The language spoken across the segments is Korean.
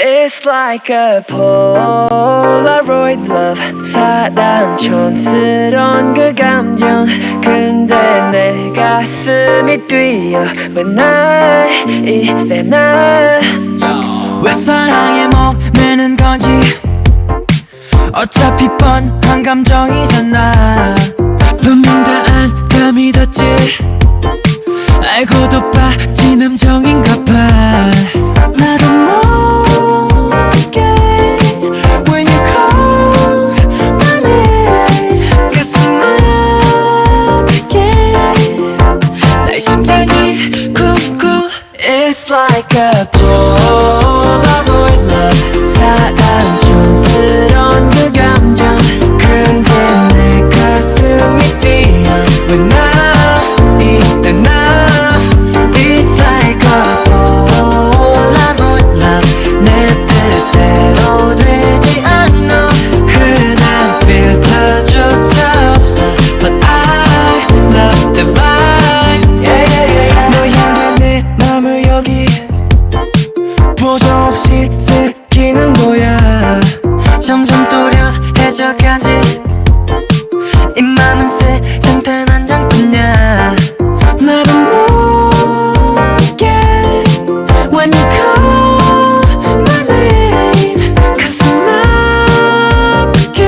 It's like a Polaroid love. 사랑 촌스러운 그 감정. 근데 내 가슴이 뛰어 왜 날 이래 난 왜 사랑에 목매는 건지 어차피 뻔한 감정이잖아. 분명 다 안 믿었지. 알고도 빠진 함정인가봐. 나도 모르게 When you call my name 가슴 아프게 내 심장이 쿵쿵. It's like a Polaroid love. 사랑 촌스러운 그 감정. 근데 내 가슴이 뛰어 왜 나 이래 나. It's like a Polaroid love. 내 뜻대로 되지 않아. 흔한 필터조차 없어. But I love the vibe. 너 향한 내 맘을 여기 보조없이 새기는 거야. 점점 또렷해져가지. 이 맘은 세상 단 한 장뿐이야. 나도 모르게 When you call my name 가슴 아프게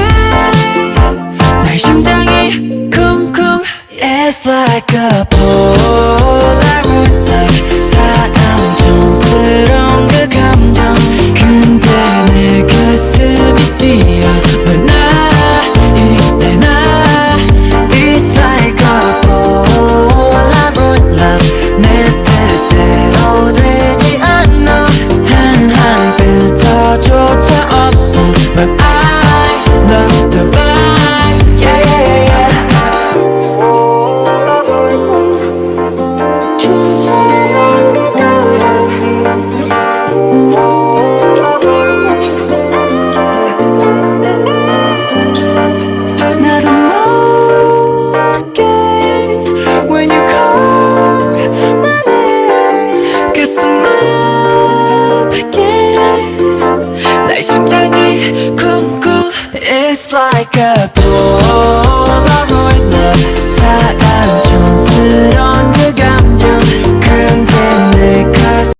내 심장이 쿵쿵. It's like a Polaroid love. 사랑 촌스러운 그 감정. 근데 내 가슴이 뛰어 왜 나 이래 나. It's like a Polaroid love. 내 뜻대로 되지 않아. 한한 필터조차 없어. But I love the vibe. 촌스러운 그 감정. 나도 모르게 When you call my name 가슴 아프게 내 심장이 쿵쿵. It's like a